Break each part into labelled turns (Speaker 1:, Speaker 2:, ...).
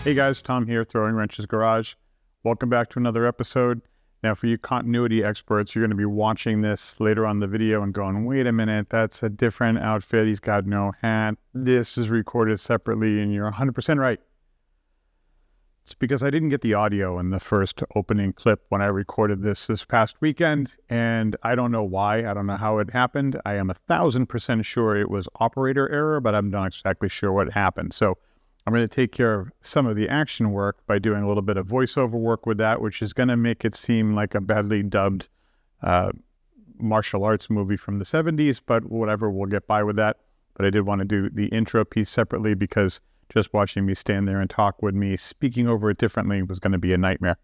Speaker 1: Hey guys, Tom here, Throwing Wrenches Garage. Welcome back to another episode. Now for you continuity experts, you're going to be watching this later on in the video and going, wait a minute, that's a different outfit. He's got no hat. This is recorded separately, and you're 100% right. It's because I didn't get the audio in the first opening clip when I recorded this past weekend, and I don't know why. I don't know how it happened. I am 1,000% sure it was operator error, but I'm not exactly sure what happened. So I'm going to take care of some of the action work by doing a little bit of voiceover work with that, which is going to make it seem like a badly dubbed martial arts movie from the 70s, but whatever, we'll get by with that. But I did want to do the intro piece separately because just watching me stand there and talk with me, speaking over it differently, was going to be a nightmare.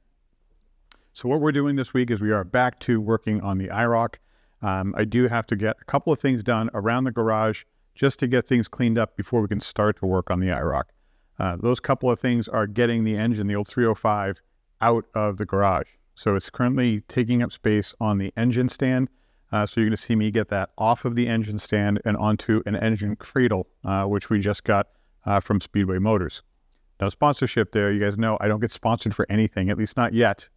Speaker 1: So what we're doing this week is we are back to working on the IROC. I do have to get a couple of things done around the garage just to get things cleaned up before we can start to work on the IROC. Those couple of things are getting the engine, the old 305, out of the garage. So it's currently taking up space on the engine stand. So you're going to see me get that off of the engine stand and onto an engine cradle, which we just got from Speedway Motors. No sponsorship there. You guys know I don't get sponsored for anything, at least not yet.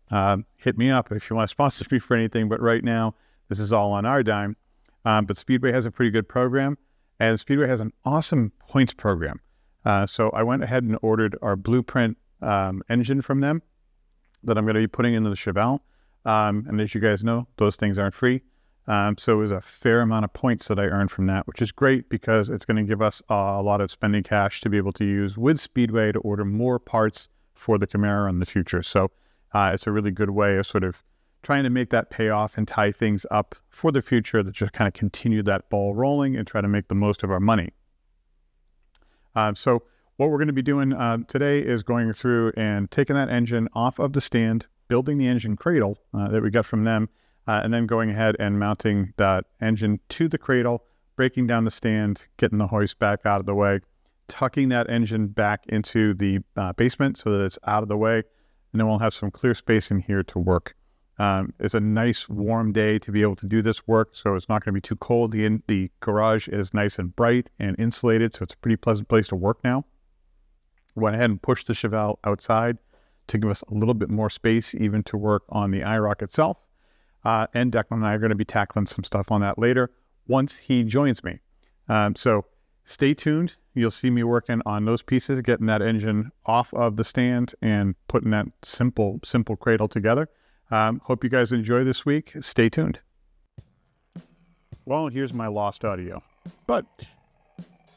Speaker 1: Hit me up if you want to sponsor me for anything, but right now this is all on our dime. But Speedway has a pretty good program, and Speedway has an awesome points program. So I went ahead and ordered our blueprint engine from them that I'm going to be putting into the Chevelle. And as you guys know, those things aren't free. So it was a fair amount of points that I earned from that, which is great because it's going to give us a lot of spending cash to be able to use with Speedway to order more parts for the Camaro in the future. So it's a really good way of sort of trying to make that pay off and tie things up for the future to just kind of continue that ball rolling and try to make the most of our money. So what we're going to be doing today is going through and taking that engine off of the stand, building the engine cradle that we got from them, and then going ahead and mounting that engine to the cradle, breaking down the stand, getting the hoist back out of the way, tucking that engine back into the basement so that it's out of the way, and then we'll have some clear space in here to work. It's a nice warm day to be able to do this work, so it's not going to be too cold. The garage is nice and bright and insulated, so it's a pretty pleasant place to work now. Went ahead and pushed the Chevelle outside to give us a little bit more space even to work on the IROC itself. And Declan and I are going to be tackling some stuff on that later once he joins me. So stay tuned. You'll see me working on those pieces, getting that engine off of the stand and putting that simple cradle together. Hope you guys enjoy this week. Stay tuned. Well, here's my lost audio. But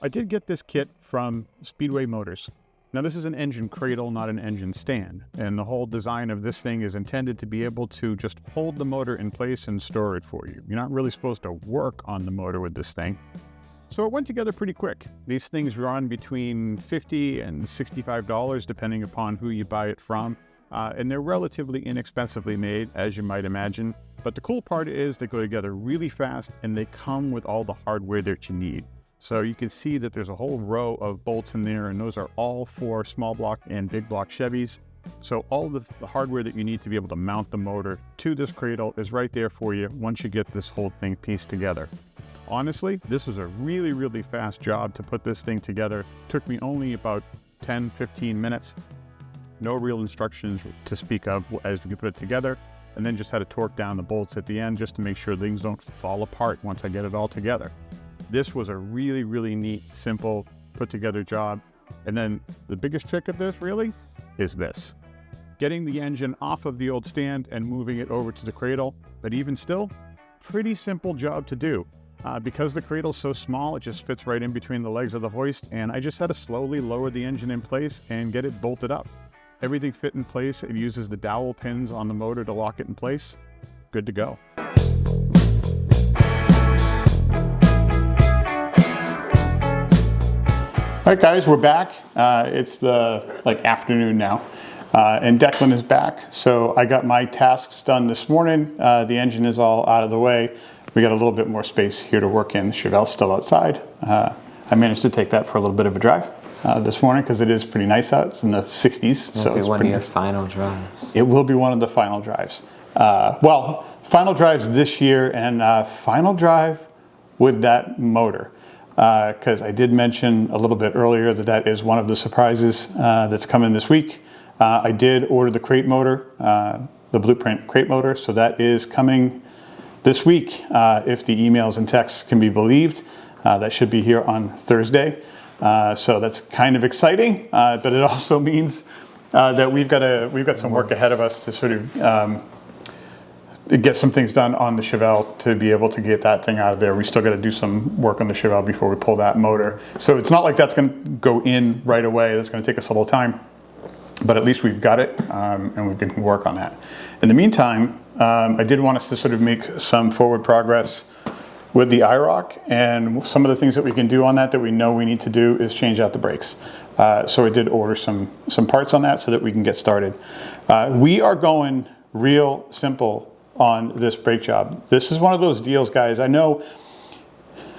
Speaker 1: I did get this kit from Speedway Motors. Now, this is an engine cradle, not an engine stand. And the whole design of this thing is intended to be able to just hold the motor in place and store it for you. You're not really supposed to work on the motor with this thing. So it went together pretty quick. These things run between $50 and $65, depending upon who you buy it from. And they're relatively inexpensively made, as you might imagine. But the cool part is they go together really fast and they come with all the hardware that you need. So you can see that there's a whole row of bolts in there, and those are all for small block and big block Chevys. So all the hardware that you need to be able to mount the motor to this cradle is right there for you once you get this whole thing pieced together. Honestly, this was a really, really fast job to put this thing together. It took me only about 10-15 minutes. No real instructions to speak of as we put it together, and then just had to torque down the bolts at the end just to make sure things don't fall apart once I get it all together. This was a really, really neat, simple, put together job. And then the biggest trick of this really is this. Getting the engine off of the old stand and moving it over to the cradle, but even still, pretty simple job to do. Because the cradle's so small, it just fits right in between the legs of the hoist, and I just had to slowly lower the engine in place and get it bolted up. Everything fit in place. It uses the dowel pins on the motor to lock it in place. Good to go. All right, guys, we're back. It's the afternoon now, and Declan is back. So I got my tasks done this morning. The engine is all out of the way. We got a little bit more space here to work in. The Chevelle's still outside. I managed to take that for a little bit of a drive this morning because it is pretty nice out. It's in the 60s.
Speaker 2: It'll be one of your final drives.
Speaker 1: It will be one of the final drives. Final drives this year, and final drive with that motor. because I did mention a little bit earlier that that is one of the surprises that's coming this week. I did order the crate motor, the Blueprint crate motor, so that is coming this week, if the emails and texts can be believed. That should be here on Thursday. So that's kind of exciting, but it also means that we've got some work ahead of us to sort of get some things done on the Chevelle to be able to get that thing out of there. We still got to do some work on the Chevelle before we pull that motor. So it's not like that's going to go in right away. That's going to take us a little time, but at least we've got it, and we can work on that. In the meantime, I did want us to sort of make some forward progress with the IROC, and some of the things that we can do on that we know we need to do is change out the brakes. So I did order some parts on that so that we can get started. We are going real simple on this brake job. This is one of those deals, guys. I know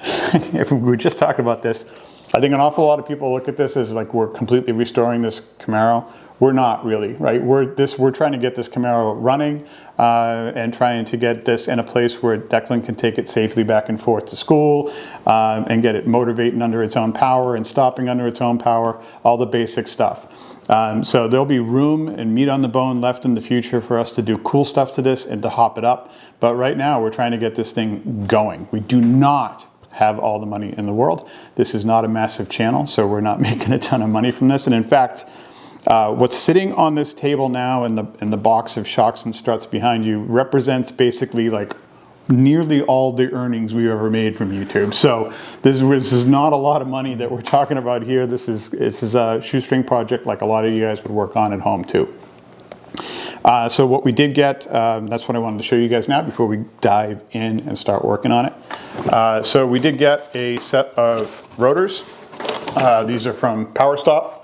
Speaker 1: if we were just talking about this, I think an awful lot of people look at this as like we're completely restoring this Camaro. We're not really, right? We're trying to get this Camaro running and trying to get this in a place where Declan can take it safely back and forth to school and get it motivating under its own power and stopping under its own power, all the basic stuff. So there'll be room and meat on the bone left in the future for us to do cool stuff to this and to hop it up. But right now we're trying to get this thing going. We do not have all the money in the world. This is not a massive channel, so we're not making a ton of money from this. And in fact, what's sitting on this table now in the box of shocks and struts behind you represents basically like nearly all the earnings we've ever made from YouTube. So this is not a lot of money that we're talking about here. This is a shoestring project like a lot of you guys would work on at home too. So what we did get, that's what I wanted to show you guys now before we dive in and start working on it. So we did get a set of rotors. These are from Power Stop.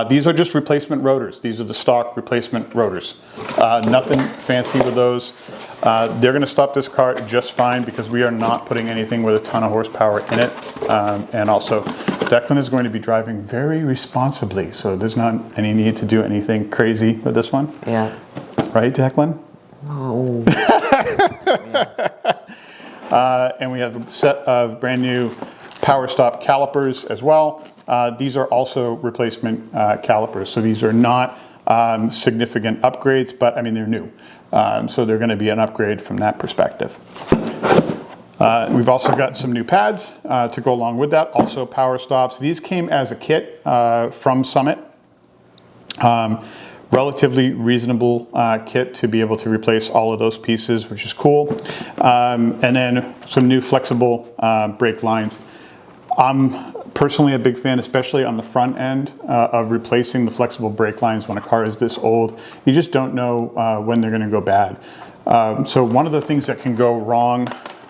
Speaker 1: These are just replacement rotors. These are the stock replacement rotors. Nothing fancy with those. They're going to stop this car just fine because we are not putting anything with a ton of horsepower in it. And also, Declan is going to be driving very responsibly, so there's not any need to do anything crazy with this one.
Speaker 2: Yeah.
Speaker 1: Right, Declan?
Speaker 2: Oh.
Speaker 1: And we have a set of brand new Power Stop calipers as well. These are also replacement calipers, so these are not significant upgrades, but I mean they're new, so they're going to be an upgrade from that perspective. We've also got some new pads to go along with that, also Power Stops. These came as a kit from Summit. Relatively reasonable kit to be able to replace all of those pieces, which is cool. And then some new flexible brake lines. I'm personally a big fan, especially on the front end, of replacing the flexible brake lines when a car is this old. You just don't know when they're going to go bad. So one of the things that can go wrong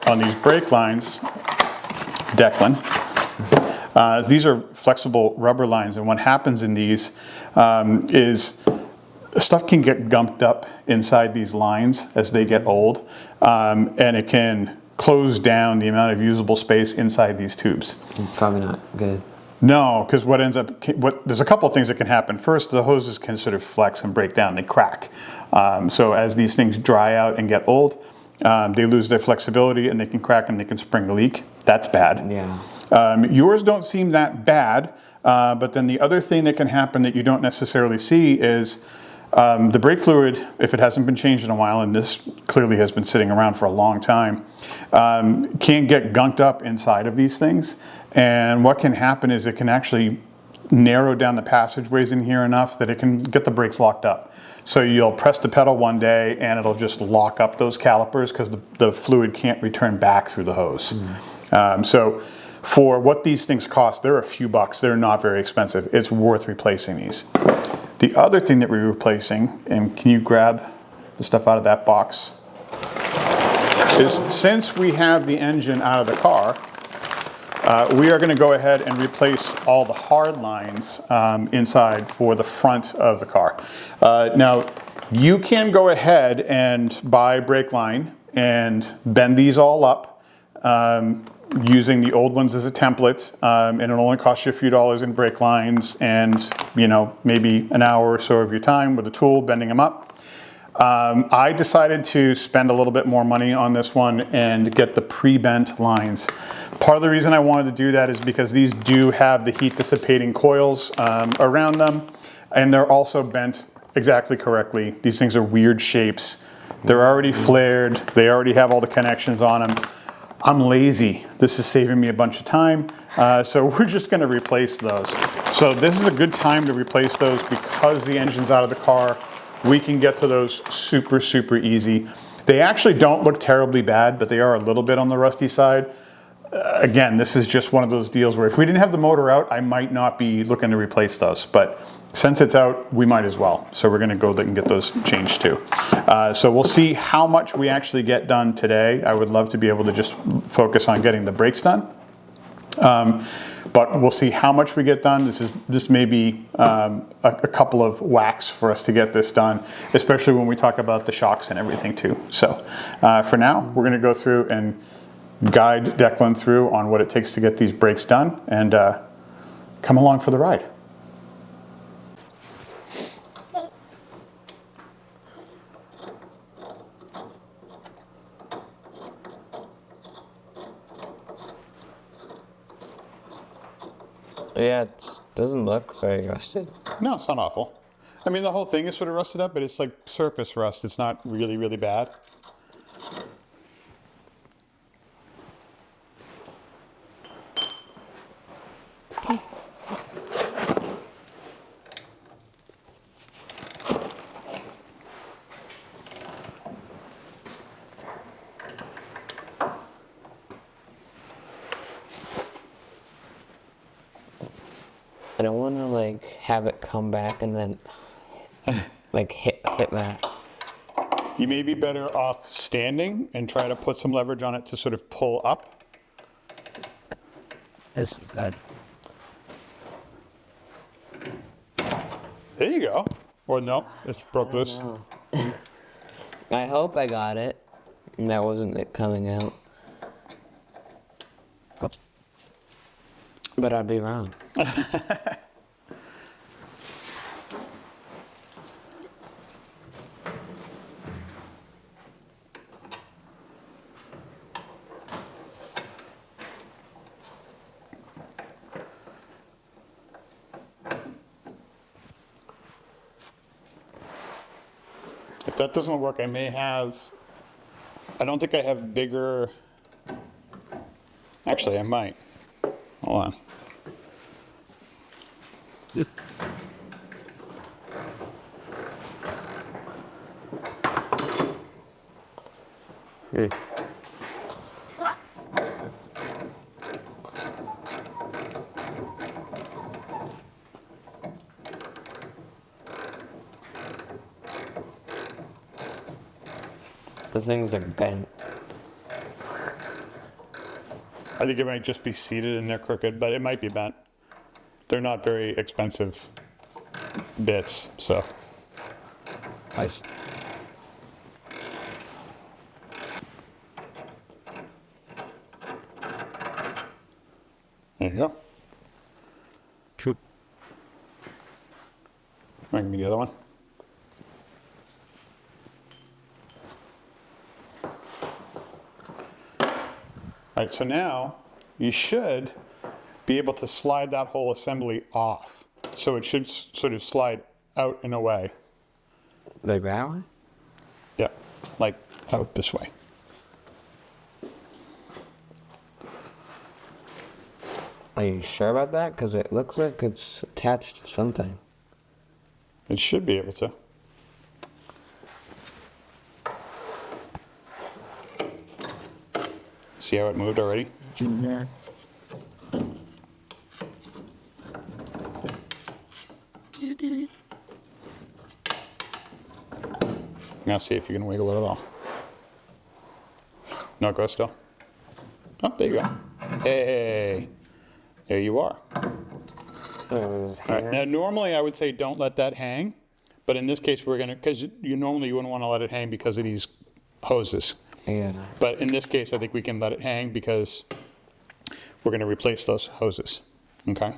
Speaker 1: on these brake lines, Declan, these are flexible rubber lines, and what happens in these is stuff can get gumped up inside these lines as they get old, and it can close down the amount of usable space inside these tubes.
Speaker 2: Probably not good.
Speaker 1: No, because there's a couple of things that can happen. First, the hoses can sort of flex and break down, they crack. So as these things dry out and get old, they lose their flexibility and they can crack and they can spring a leak. That's bad.
Speaker 2: Yeah.
Speaker 1: Yours don't seem that bad, but then the other thing that can happen that you don't necessarily see is the brake fluid, if it hasn't been changed in a while, and this clearly has been sitting around for a long time, can get gunked up inside of these things. And what can happen is it can actually narrow down the passageways in here enough that it can get the brakes locked up. So you'll press the pedal one day and it'll just lock up those calipers because the fluid can't return back through the hose. So for what these things cost, they're a few bucks. They're not very expensive. It's worth replacing these. The other thing that we're replacing, and can you grab the stuff out of that box, is since we have the engine out of the car, we are going to go ahead and replace all the hard lines inside for the front of the car. Now, you can go ahead and buy brake line and bend these all up using the old ones as a template, and it'll only cost you a few dollars in brake lines and, you know, maybe an hour or so of your time with a tool bending them up. I decided to spend a little bit more money on this one and get the pre-bent lines. Part of the reason I wanted to do that is because these do have the heat dissipating coils around them, and they're also bent exactly correctly. These things are weird shapes. They're already flared. They already have all the connections on them. I'm lazy. This is saving me a bunch of time. So we're just gonna replace those. So this is a good time to replace those because the engine's out of the car. We can get to those super, super easy. They actually don't look terribly bad, but they are a little bit on the rusty side. Again, this is just one of those deals where if we didn't have the motor out, I might not be looking to replace those. But since it's out, we might as well. So we're gonna go and get those changed too. So we'll see how much we actually get done today. I would love to be able to just focus on getting the brakes done. But we'll see how much we get done. This may be a couple of whacks for us to get this done, especially when we talk about the shocks and everything too. So for now, we're gonna go through and guide Declan through on what it takes to get these brakes done, and come along for the ride.
Speaker 2: Yeah, it doesn't look very rusted.
Speaker 1: No, it's not awful. I mean, the whole thing is sort of rusted up, but it's like surface rust. It's not really, really bad.
Speaker 2: I don't want to like have it come back and then like hit that.
Speaker 1: You may be better off standing and try to put some leverage on it to sort of pull up.
Speaker 2: That's good.
Speaker 1: There you go. Or no, it's broke loose.
Speaker 2: I hope I got it. And that wasn't it coming out. But I'd be wrong.
Speaker 1: If that doesn't work, I don't think I have bigger, actually I might. Hold on.
Speaker 2: Hey. The things are bent.
Speaker 1: I think it might just be seated and they're crooked, but it might be bent. They're not very expensive bits, so.
Speaker 2: Nice.
Speaker 1: There you go.
Speaker 2: Shoot.
Speaker 1: Give me the other one. All right, so now you should be able to slide that whole assembly off. So it should sort of slide out and away.
Speaker 2: Like that one?
Speaker 1: Yeah, like out this way.
Speaker 2: Are you sure about that? Because it looks like it's attached to something.
Speaker 1: It should be able to. See how it moved already?
Speaker 2: Yeah.
Speaker 1: Now see if you can wiggle it at all. No, go still. Oh, there you go. Hey, there you are. All right, now normally I would say don't let that hang, but in this case we're gonna, because you normally wouldn't want to let it hang because of these hoses.
Speaker 2: Yeah.
Speaker 1: But in this case I think we can let it hang because we're gonna replace those hoses, okay?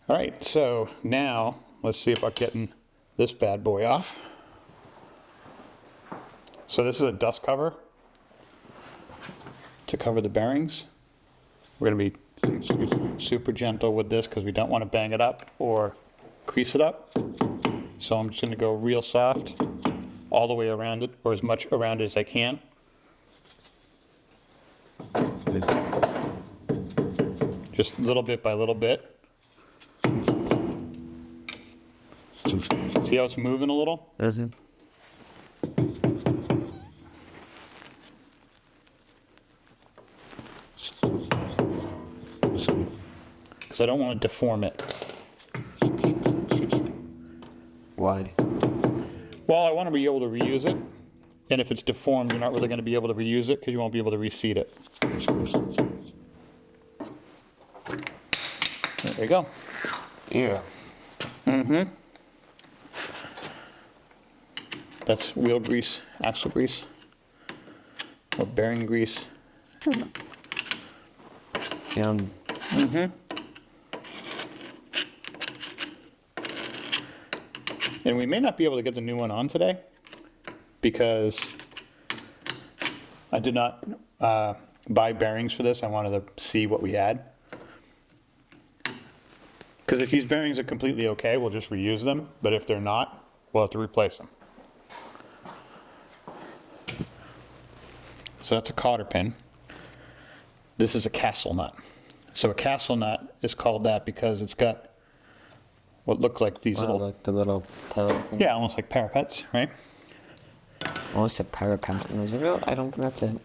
Speaker 1: All right, so now let's see about getting this bad boy off. So this is a dust cover to cover the bearings. We're going to be super gentle with this because we don't want to bang it up or crease it up. So I'm just going to go real soft all the way around it, or as much around it as I can. Just little bit by little bit. See how it's moving a little?
Speaker 2: Doesn't.
Speaker 1: Because I don't want to deform it.
Speaker 2: Why?
Speaker 1: Well, I want to be able to reuse it. And if it's deformed, you're not really going to be able to reuse it because you won't be able to reseat it. There you go.
Speaker 2: Yeah.
Speaker 1: Mm-hmm. That's wheel grease, axle grease, or bearing grease.
Speaker 2: Yeah.
Speaker 1: Mm-hmm. And we may not be able to get the new one on today because I did not buy bearings for this. I wanted to see what we had. Because if these bearings are completely okay, we'll just reuse them. But if they're not, we'll have to replace them. So that's a cotter pin. This is a castle nut. So a castle nut is called that because it's got what look like these little...
Speaker 2: like the little pillow thing.
Speaker 1: Yeah, almost like parapets, right?
Speaker 2: Almost a parapet. And I was like, oh, I don't think that's it.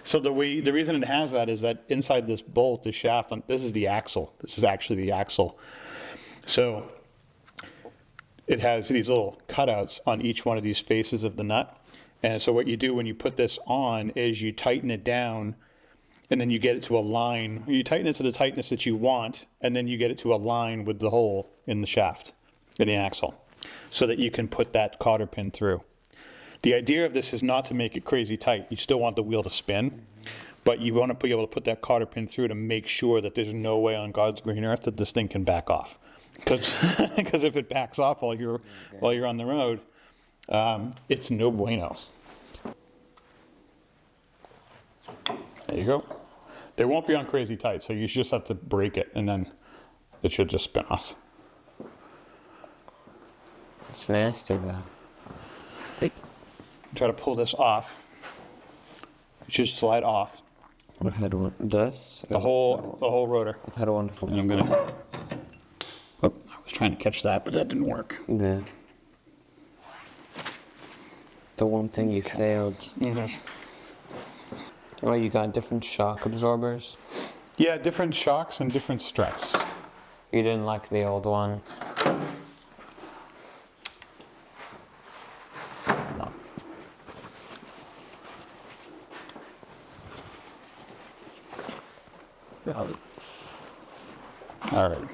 Speaker 1: So the reason it has that is that inside this bolt, this shaft, this is the axle. This is actually the axle. So it has these little cutouts on each one of these faces of the nut. And so what you do when you put this on is you tighten it down, and then you get it to a line. You tighten it to the tightness that you want, and then you get it to a line with the hole in the shaft, in the axle, so that you can put that cotter pin through. The idea of this is not to make it crazy tight. You still want the wheel to spin, but you want to be able to put that cotter pin through to make sure that there's no way on God's green earth that this thing can back off. Because if it backs off while you're on the road, it's no bueno. There you go. They won't be on crazy tight, so you just have to break it, and then it should just spin off.
Speaker 2: It's nasty, though.
Speaker 1: Try to pull this off. It should slide off.
Speaker 2: I've had one. Does?
Speaker 1: The whole rotor.
Speaker 2: I've had a wonderful.
Speaker 1: And I'm gonna. Oh, I was trying to catch that, but that didn't work.
Speaker 2: Yeah. The one thing you failed.
Speaker 1: Mm-hmm.
Speaker 2: Oh, you got different shock absorbers?
Speaker 1: Yeah, different shocks and different struts.
Speaker 2: You didn't like the old one? No.
Speaker 1: All right.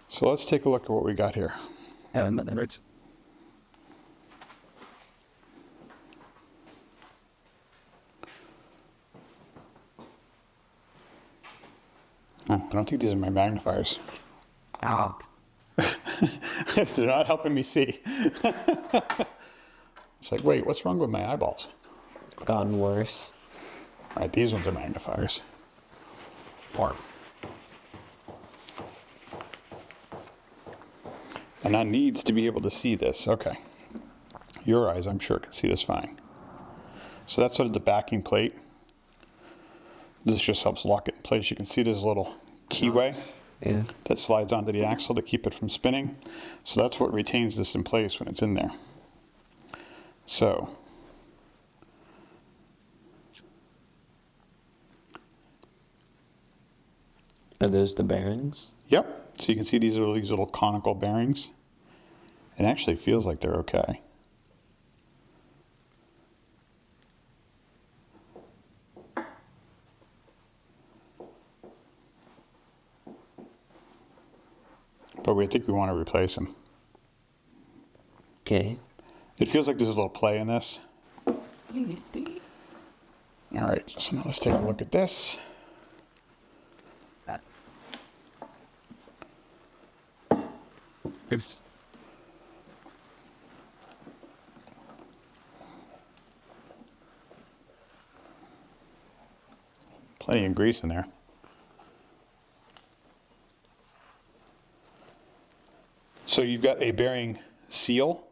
Speaker 1: So let's take a look at what we got here.
Speaker 2: Right.
Speaker 1: Oh, I don't think these are my magnifiers.
Speaker 2: Oh.
Speaker 1: They're not helping me see. It's like, wait, what's wrong with my eyeballs?
Speaker 2: Gotten worse.
Speaker 1: All right, these ones are magnifiers. Or. And that needs to be able to see this. Okay. Your eyes, I'm sure, can see this fine. So that's sort of the backing plate. This just helps lock it in place. You can see there's a little keyway that slides onto the axle to keep it from spinning. So that's what retains this in place when it's in there. So
Speaker 2: Are those the bearings?
Speaker 1: yep. So you can see these are these little conical bearings. It actually feels like they're okay. But I think we want to replace them.
Speaker 2: Okay.
Speaker 1: It feels like there's a little play in this. All right, so now let's take a look at this. plenty of grease in there. So you've got a bearing seal,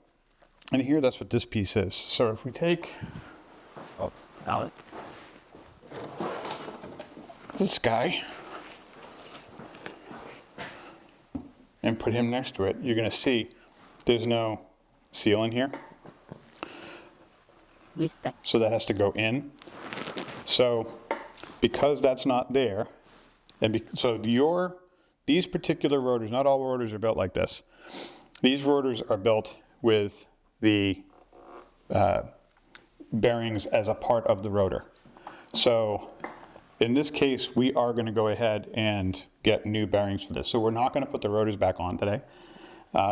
Speaker 1: and here that's what this piece is. So if we take this guy and put him next to it, you're going to see there's no seal in here. So that has to go in. So because that's not there, and these particular rotors, not all rotors are built like this. These rotors are built with the bearings as a part of the rotor. So in this case, we are going to go ahead and get new bearings for this. So we're not going to put the rotors back on today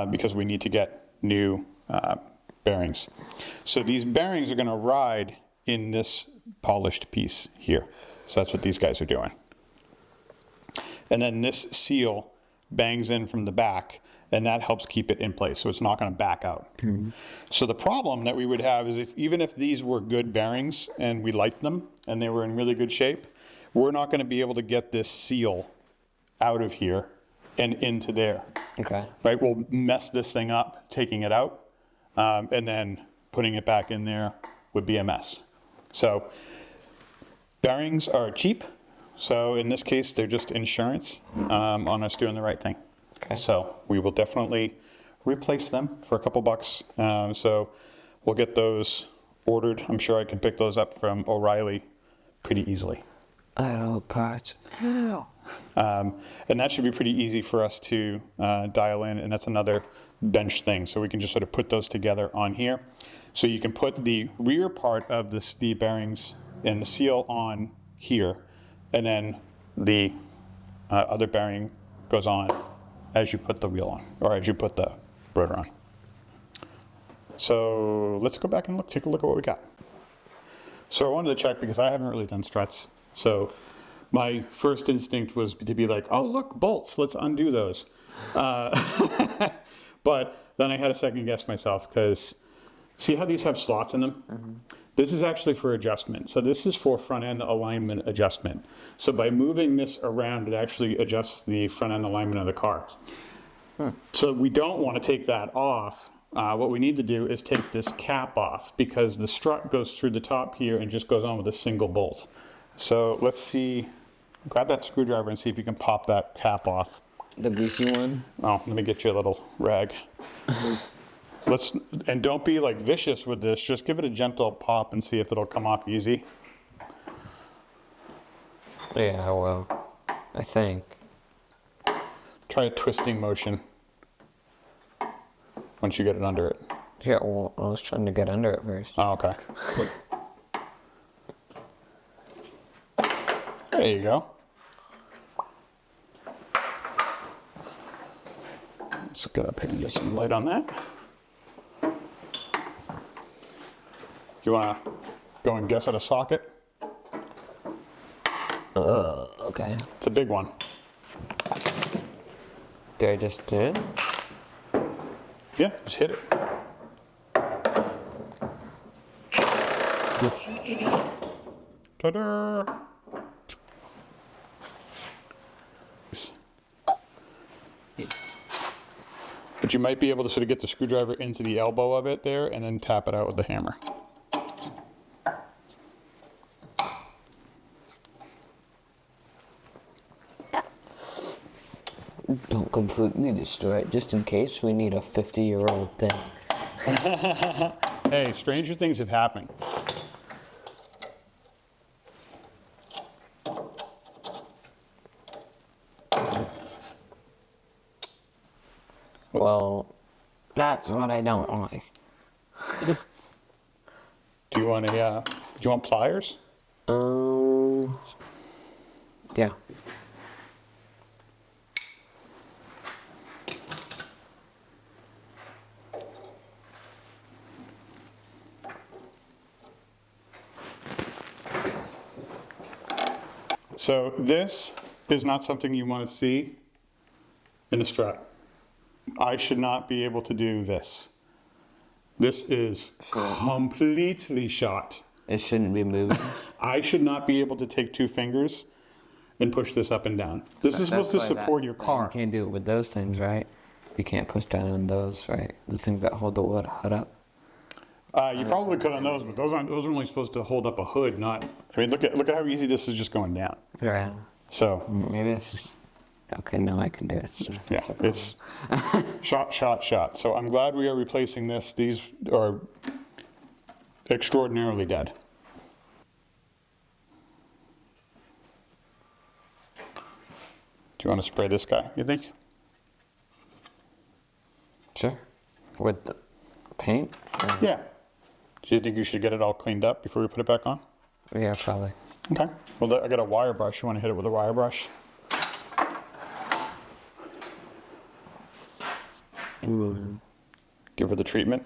Speaker 1: because we need to get new bearings. So these bearings are going to ride in this polished piece here. So that's what these guys are doing. And then this seal bangs in from the back, and that helps keep it in place, so it's not going to back out. Mm-hmm. So the problem that we would have is even if these were good bearings and we liked them and they were in really good shape, we're not going to be able to get this seal out of here and into there.
Speaker 2: Okay.
Speaker 1: Right? We'll mess this thing up, taking it out, and then putting it back in there would be a mess. So bearings are cheap. So in this case, they're just insurance on us doing the right thing. Okay. So we will definitely replace them for a couple bucks. So we'll get those ordered. I'm sure I can pick those up from O'Reilly pretty easily.
Speaker 2: Auto parts. Ow.
Speaker 1: And that should be pretty easy for us to dial in. And that's another bench thing. So we can just sort of put those together on here. So you can put the rear part of the bearings and the seal on here. And then the other bearing goes on as you put the wheel on, or as you put the rotor on. So let's go back and take a look at what we got. So I wanted to check because I haven't really done struts. So my first instinct was to be like, oh, look, bolts, let's undo those. But then I had to second guess myself because see how these have slots in them? Mm-hmm. This is actually for adjustment. So this is for front end alignment adjustment. So by moving this around, it actually adjusts the front end alignment of the car. So we don't want to take that off. What we need to do is take this cap off because the strut goes through the top here and just goes on with a single bolt. So let's see, grab that screwdriver and see if you can pop that cap off.
Speaker 2: The greasy one?
Speaker 1: Oh, let me get you a little rag. And don't be like vicious with this, just give it a gentle pop and see if it'll come off easy.
Speaker 2: Yeah, well, I think.
Speaker 1: Try a twisting motion once you get it under it.
Speaker 2: Yeah, well, I was trying to get under it first.
Speaker 1: Oh, okay. There you go. Let's get up here and get some light on that. You want to go and guess at a socket?
Speaker 2: Okay.
Speaker 1: It's a big one.
Speaker 2: Did I just do it?
Speaker 1: Yeah, just hit it. Ta-da! But you might be able to sort of get the screwdriver into the elbow of it there and then tap it out with the hammer.
Speaker 2: Don't completely destroy it, just in case we need a 50-year-old thing.
Speaker 1: Hey, stranger things have happened.
Speaker 2: Well, that's what I don't like.
Speaker 1: Do you want pliers?
Speaker 2: Yeah.
Speaker 1: So this is not something you want to see in a strut. I should not be able to do this. This is completely shot.
Speaker 2: It shouldn't be moving.
Speaker 1: I should not be able to take two fingers and push this up and down. This is supposed to support your car.
Speaker 2: You can't do it with those things, right? You can't push down on those, right? The things that hold the hood up.
Speaker 1: You probably could on those, but those are only supposed to hold up a hood, not. I mean, look at how easy this is just going down.
Speaker 2: Right.
Speaker 1: So
Speaker 2: maybe it's just okay. No, I can do it.
Speaker 1: Yeah, it's shot. So I'm glad we are replacing this. These are extraordinarily dead. Do you want to spray this guy, you think?
Speaker 2: Sure. With the paint?
Speaker 1: Yeah. Do you think you should get it all cleaned up before we put it back on?
Speaker 2: Yeah, probably.
Speaker 1: Okay. Well, I got a wire brush. You want to hit it with a wire brush? Give her the treatment.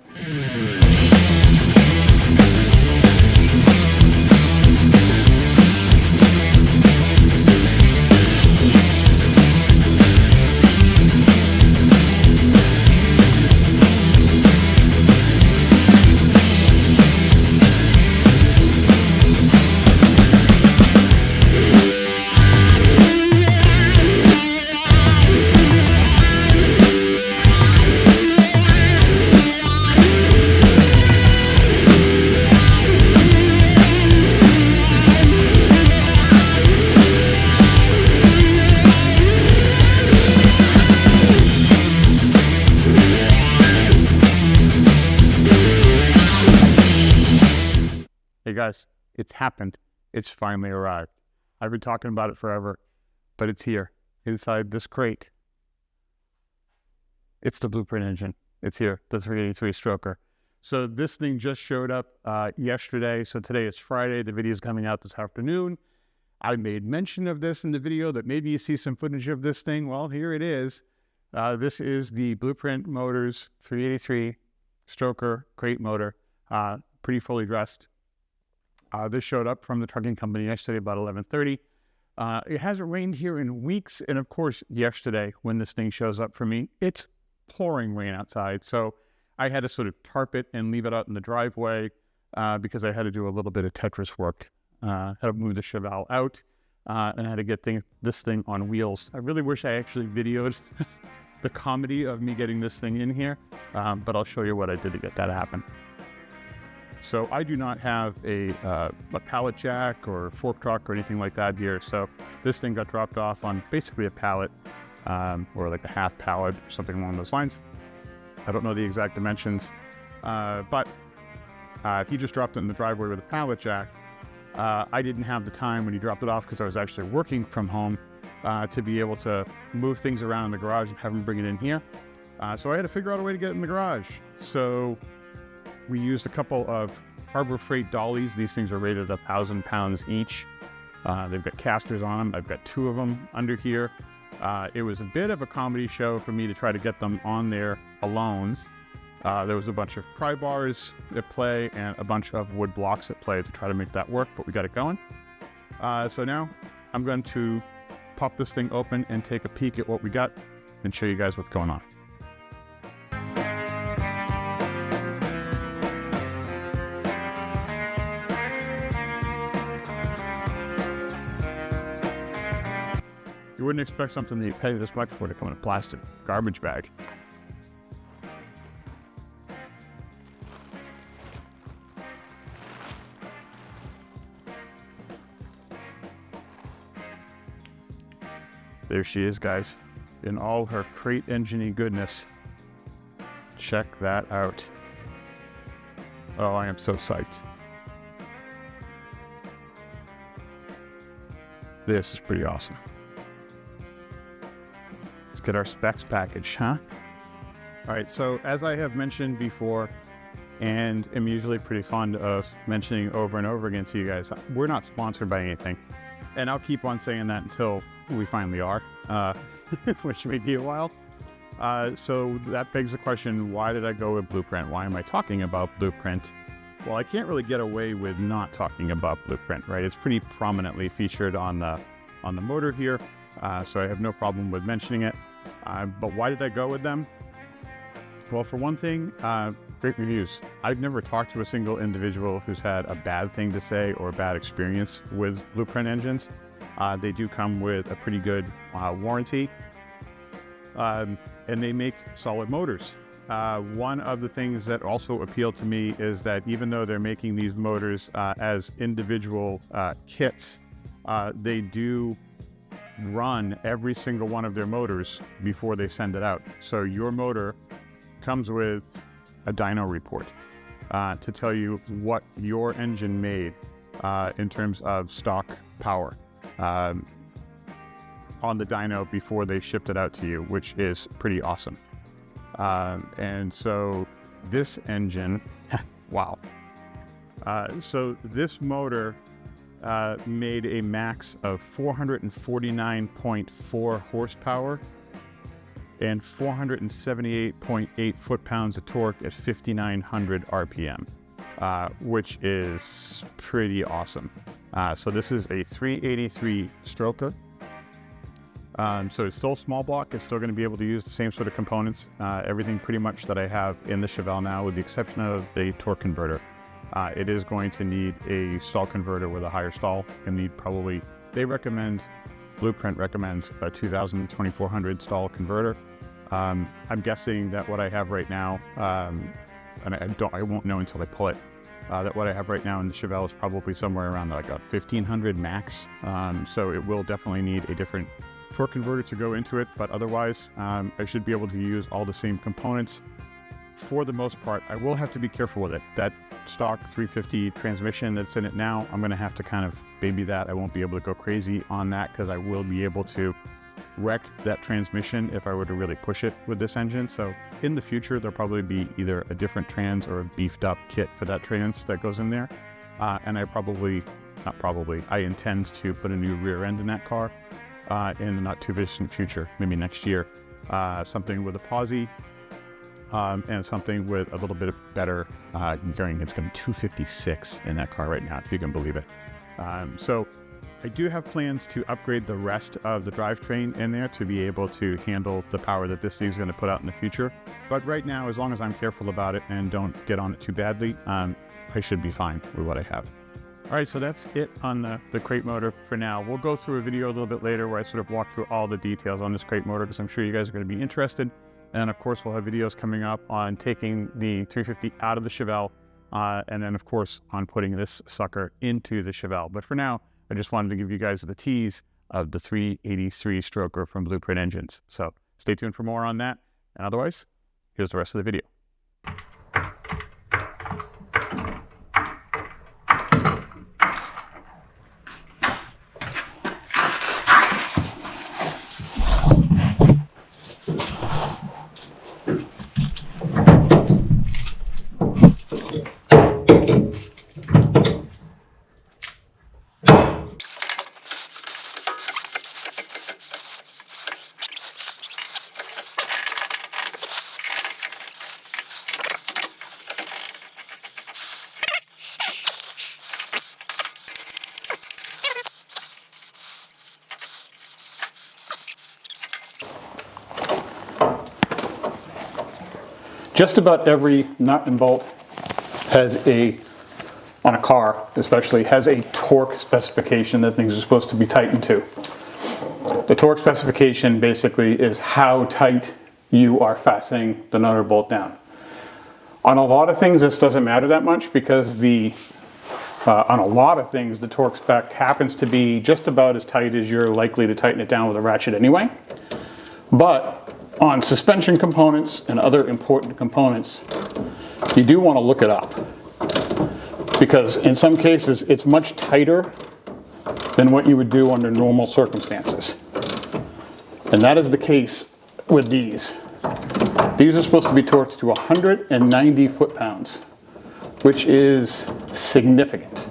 Speaker 1: Hey guys, it's happened. It's finally arrived. I've been talking about it forever, but it's here inside this crate. It's the Blueprint engine. It's here, the 383 stroker. So this thing just showed up yesterday. So today is Friday. The video is coming out this afternoon. I made mention of this in the video that maybe you see some footage of this thing. Well, here it is. This is the Blueprint Motors 383 stroker crate motor, pretty fully dressed. This showed up from the trucking company yesterday about 11:30. It hasn't rained here in weeks. And of course, yesterday when this thing shows up for me, it's pouring rain outside. So I had to sort of tarp it and leave it out in the driveway because I had to do a little bit of Tetris work. Had to move the Chevelle out and had to get this thing on wheels. I really wish I actually videoed the comedy of me getting this thing in here, but I'll show you what I did to get that to happen. So I do not have a pallet jack or fork truck or anything like that here. So this thing got dropped off on basically a pallet or like a half pallet or something along those lines. I don't know the exact dimensions, but he just dropped it in the driveway with a pallet jack. I didn't have the time when he dropped it off because I was actually working from home to be able to move things around in the garage and have him bring it in here. So I had to figure out a way to get it in the garage. So we used a couple of Harbor Freight dollies. These things are rated 1,000 pounds each. They've got casters on them. I've got 2 of them under here. It was a bit of a comedy show for me to try to get them on there alone. There was a bunch of pry bars at play and a bunch of wood blocks at play to try to make that work, but we got it going. So now I'm going to pop this thing open and take a peek at what we got and show you guys what's going on. You wouldn't expect something that you pay this much for to come in a plastic garbage bag. There she is, guys, in all her crate engine-y goodness. Check that out. Oh, I am so psyched. This is pretty awesome. Let's get our specs package, huh? All right, so as I have mentioned before, and am usually pretty fond of mentioning over and over again to you guys, we're not sponsored by anything. And I'll keep on saying that until we finally are, which may be a while. So that begs the question, why did I go with Blueprint? Why am I talking about Blueprint? Well, I can't really get away with not talking about Blueprint, right? It's pretty prominently featured on the motor here. So I have no problem with mentioning it. But why did I go with them? Well, for one thing, great reviews. I've never talked to a single individual who's had a bad thing to say or a bad experience with Blueprint engines. They do come with a pretty good warranty, and they make solid motors. One of the things that also appealed to me is that even though they're making these motors as individual kits, they do run every single one of their motors before they send it out. So your motor comes with a dyno report to tell you what your engine made in terms of stock power on the dyno before they shipped it out to you, which is pretty awesome. And so this engine, wow. So this motor made a max of 449.4 horsepower and 478.8 foot-pounds of torque at 5,900 RPM, which is pretty awesome. So this is a 383 stroker. So it's still small block. It's still going to be able to use the same sort of components, everything pretty much that I have in the Chevelle now, with the exception of the torque converter. It is going to need a stall converter with a higher stall. And need probably, Blueprint recommends a 2000 to 2400 stall converter. I'm guessing that what I have right now, and I won't know until I pull it, that what I have right now in the Chevelle is probably somewhere around like a 1500 max. So it will definitely need a different torque converter to go into it, but otherwise I should be able to use all the same components for the most part. I will have to be careful with it. That stock 350 transmission that's in it now, I'm going to have to kind of baby that. I won't be able to go crazy on that because I will be able to wreck that transmission if I were to really push it with this engine. So in the future, there'll probably be either a different trans or a beefed up kit for that trans that goes in there. And I intend to put a new rear end in that car in the not too distant future, maybe next year. Something with a posi and something with a little bit of better gearing. It's going to be 256 in that car right now, if you can believe it. So I do have plans to upgrade the rest of the drivetrain in there to be able to handle the power that this thing is going to put out in the future. But right now, as long as I'm careful about it and don't get on it too badly, I should be fine with what I have. All right, so that's it on the crate motor for now. We'll go through a video a little bit later where I sort of walk through all the details on this crate motor because I'm sure you guys are going to be interested. And of course, we'll have videos coming up on taking the 350 out of the Chevelle, and then of course on putting this sucker into the Chevelle. But for now, I just wanted to give you guys the tease of the 383 stroker from Blueprint Engines. So stay tuned for more on that. And otherwise, here's the rest of the video. Just about every nut and bolt has on a car especially, has a torque specification that things are supposed to be tightened to. The torque specification basically is how tight you are fastening the nut or bolt down. On a lot of things, this doesn't matter that much because on a lot of things, the torque spec happens to be just about as tight as you're likely to tighten it down with a ratchet anyway. But on suspension components and other important components, you do want to look it up because in some cases it's much tighter than what you would do under normal circumstances. And that is the case with these. These are supposed to be torqued to 190 foot-pounds, which is significant.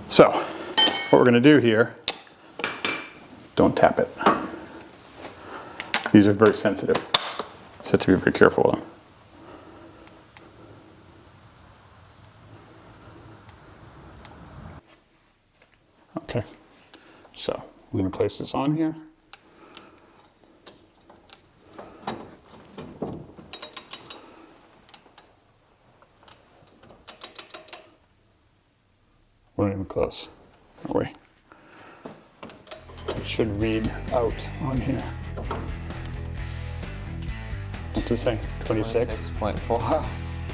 Speaker 1: So, what we're going to do here, don't tap it. These are very sensitive, so you have to be very careful with them. Okay, So I'm going to place this on here. We're not even close, are we? It should read out on here. What's this say? 26?
Speaker 2: 26.4.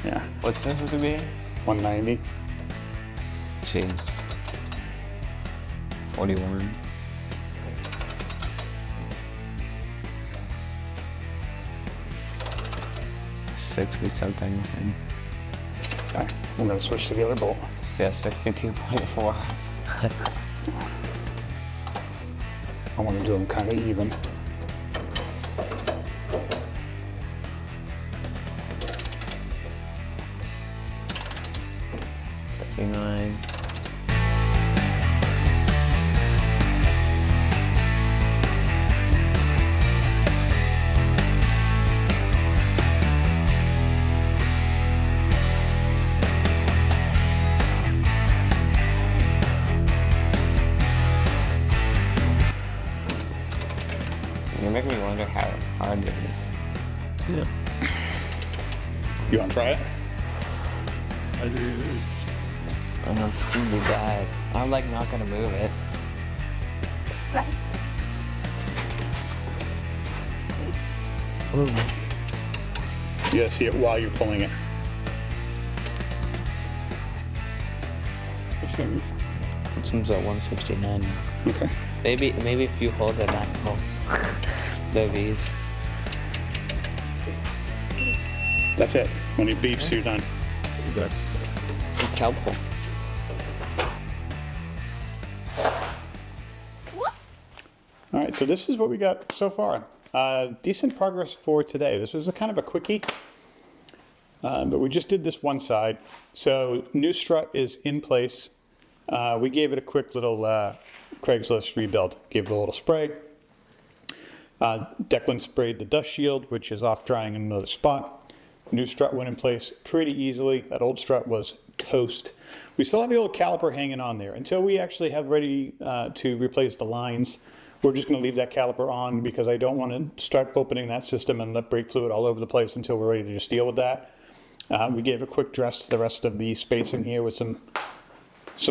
Speaker 1: Yeah.
Speaker 2: What's this to be?
Speaker 1: 190.
Speaker 2: Jeez. 41. $60 something.
Speaker 1: Okay, I'm going to switch to the other bolt.
Speaker 2: Yeah, 62.4.
Speaker 1: I want to do them kind of even.
Speaker 2: $59. You make me wonder how hard it is.
Speaker 1: Yeah. You want to try it?
Speaker 2: I do. I know it's gonna be bad. I'm like not gonna move it. Ooh.
Speaker 1: You gotta see it while you're pulling it.
Speaker 2: This one's at 169 now.
Speaker 1: Okay.
Speaker 2: Maybe if you hold it at home. The V's.
Speaker 1: That's it. When it beeps, you're done.
Speaker 2: It's helpful.
Speaker 1: All right, so this is what we got so far. Decent progress for today. This was a kind of a quickie, but we just did this one side. So new strut is in place. We gave it a quick little Craigslist rebuild. Gave it a little spray. Declan sprayed the dust shield, which is off drying in another spot. New strut went in place pretty easily. That old strut was toast. We still have the old caliper hanging on there. Until we actually have ready to replace the lines, we're just going to leave that caliper on because I don't want to start opening that system and let brake fluid all over the place until we're ready to just deal with that. We gave a quick dress to the rest of the spacing here with some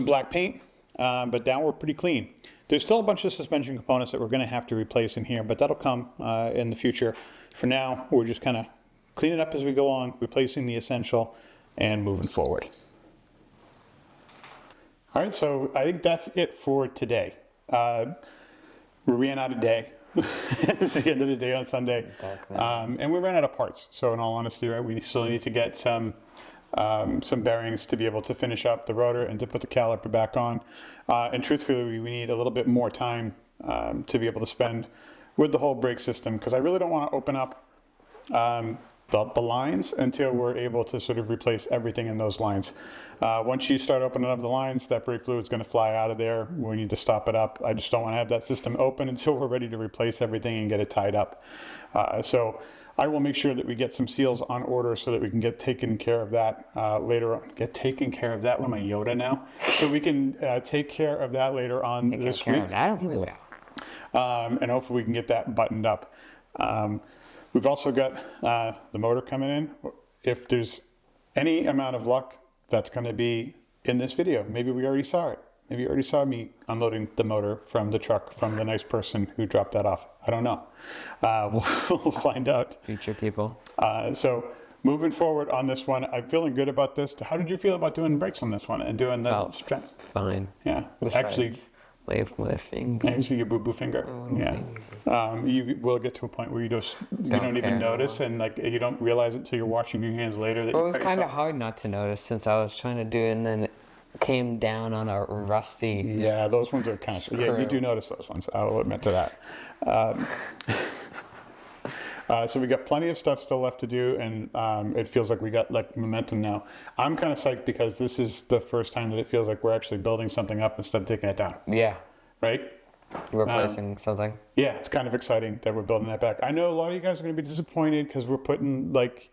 Speaker 1: black paint, but now we're pretty clean. There's still a bunch of suspension components that we're going to have to replace in here, but that'll come in the future. For now, we're just kind of cleaning up as we go on, replacing the essential, and moving forward. All right, so I think that's it for today. We ran out of day. It's the end of the day on Sunday. And we ran out of parts. So in all honesty, right, we still need to get some bearings to be able to finish up the rotor and to put the caliper back on. And truthfully, we need a little bit more time to be able to spend with the whole brake system, because I really don't want to open up the lines until we're able to sort of replace everything in those lines. Once you start opening up the lines, that brake fluid is going to fly out of there. We need to stop it up. I just don't want to have that system open until we're ready to replace everything and get it tied up. So I will make sure that we get some seals on order so that we can get taken care of that later on. Get taken care of that? What am I, Yoda now? So we can take care of that later on this week.
Speaker 2: I don't think we will.
Speaker 1: And hopefully we can get that buttoned up. We've also got the motor coming in. If there's any amount of luck, that's going to be in this video. Maybe we already saw it. Maybe you already saw me unloading the motor from the truck from the nice person who dropped that off. I don't know. We'll find out.
Speaker 2: Future people.
Speaker 1: So moving forward on this one, I'm feeling good about this. How did you feel about doing brakes on this one and doing the strength?
Speaker 2: Fine.
Speaker 1: Yeah. Actually,
Speaker 2: wave my finger.
Speaker 1: Actually, your boo-boo finger. Yeah. You will get to a point where you don't even notice, and like you don't realize it until you're washing your hands later. That
Speaker 2: Well, it was kind of hard not to notice since I was trying to do it, and then it came down on a rusty.
Speaker 1: Yeah, those ones are kind of. Yeah, you do notice those ones. I will admit to that. So we got plenty of stuff still left to do, and it feels like we got like momentum now. I'm kind of psyched because this is the first time that it feels like we're actually building something up instead of taking it down.
Speaker 2: Yeah.
Speaker 1: Right?
Speaker 2: Replacing something.
Speaker 1: Yeah, it's kind of exciting that we're building that back. I know a lot of you guys are going to be disappointed because we're putting like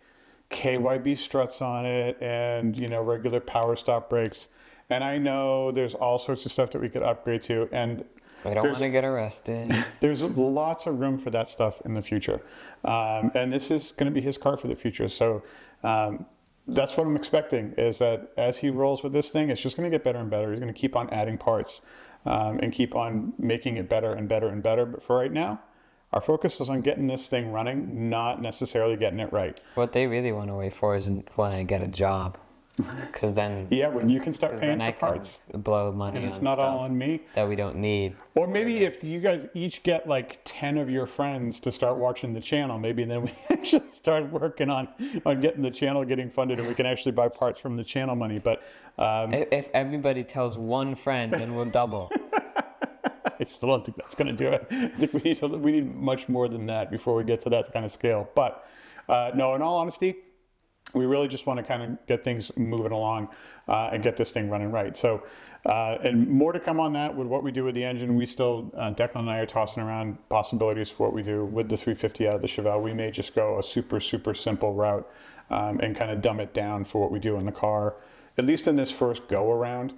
Speaker 1: KYB struts on it and, regular power stop brakes. And I know there's all sorts of stuff that we could upgrade to. And
Speaker 2: We don't want to get arrested.
Speaker 1: There's lots of room for that stuff in the future. And this is going to be his car for the future. So that's what I'm expecting, is that as he rolls with this thing, it's just going to get better and better. He's going to keep on adding parts and keep on making it better and better and better. But for right now, our focus is on getting this thing running, not necessarily getting it right.
Speaker 2: What they really want to wait for is when I get a job. Because then...
Speaker 1: Yeah, when you can start paying for parts.
Speaker 2: Blow money
Speaker 1: and
Speaker 2: on
Speaker 1: it's not all on me.
Speaker 2: That we don't need.
Speaker 1: Or maybe if you guys each get like 10 of your friends to start watching the channel, maybe then we actually start working on getting the channel getting funded, and we can actually buy parts from the channel money. But
Speaker 2: if everybody tells one friend, then we'll double.
Speaker 1: I still don't think that's going to do it. I think we need much more than that before we get to that kind of scale. But no, in all honesty, we really just want to kind of get things moving along and get this thing running right. So, and more to come on that with what we do with the engine. We still, Declan and I are tossing around possibilities for what we do with the 350 out of the Chevelle. We may just go a super, super simple route and kind of dumb it down for what we do in the car, at least in this first go around,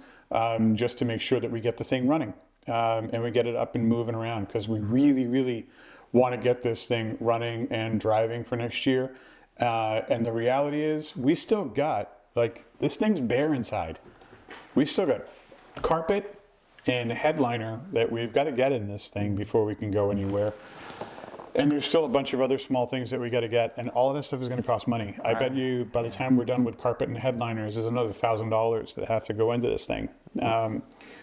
Speaker 1: just to make sure that we get the thing running and we get it up and moving around, because we really, really want to get this thing running and driving for next year. And the reality is, we still got, like, this thing's bare inside. We still got carpet and headliner that we've got to get in this thing before we can go anywhere. And there's still a bunch of other small things that we got to get, and all of this stuff is going to cost money. I bet you by the time we're done with carpet and headliners, there's another $1,000 that have to go into this thing.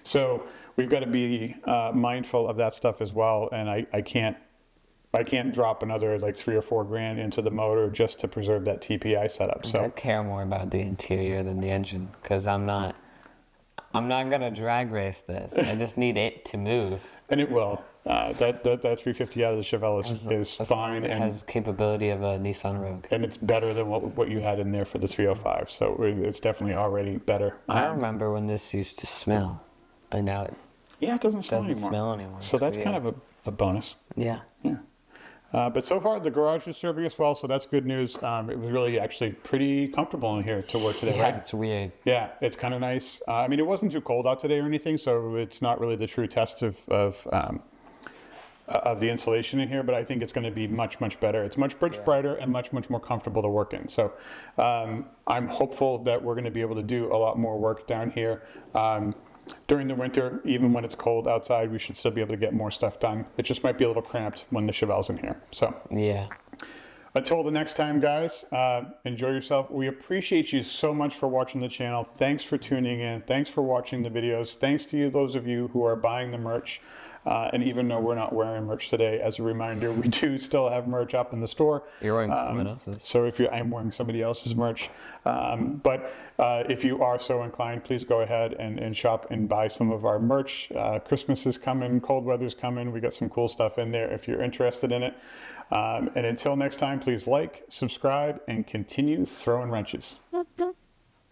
Speaker 1: So we've got to be mindful of that stuff as well, and I can't drop another like $3 or $4 grand into the motor just to preserve that TPI setup. So
Speaker 2: I care more about the interior than the engine, because I'm not gonna drag race this. I just need it to move.
Speaker 1: And it will. That 350 out of the Chevelle is fine.
Speaker 2: It has capability of a Nissan Rogue.
Speaker 1: And it's better than what you had in there for the 305. So it's definitely already better.
Speaker 2: I remember when this used to smell, and now
Speaker 1: it doesn't smell anymore. So that's kind of a bonus.
Speaker 2: Yeah.
Speaker 1: Yeah. But so far, the garage is serving us well, so that's good news. It was really actually pretty comfortable in here to work today,
Speaker 2: yeah,
Speaker 1: right?
Speaker 2: It's weird.
Speaker 1: Yeah, it's kind of nice. I mean, it wasn't too cold out today or anything, so it's not really the true test of the insulation in here, but I think it's going to be much, much better. It's much brighter and much, much more comfortable to work in. So I'm hopeful that we're going to be able to do a lot more work down here. During the winter, even when it's cold outside, we should still be able to get more stuff done. It just might be a little cramped when the Chevelle's in here. So
Speaker 2: yeah.
Speaker 1: Until the next time, guys, enjoy yourself. We appreciate you so much for watching the channel. Thanks for tuning in. Thanks for watching the videos. Thanks to you, those of you who are buying the merch. And even though we're not wearing merch today, as a reminder, we do still have merch up in the store.
Speaker 2: You're wearing someone else's.
Speaker 1: So I'm wearing somebody else's merch. But if you are so inclined, please go ahead and shop and buy some of our merch. Christmas is coming, cold weather's coming. We got some cool stuff in there if you're interested in it. And until next time, please like, subscribe, and continue throwing wrenches.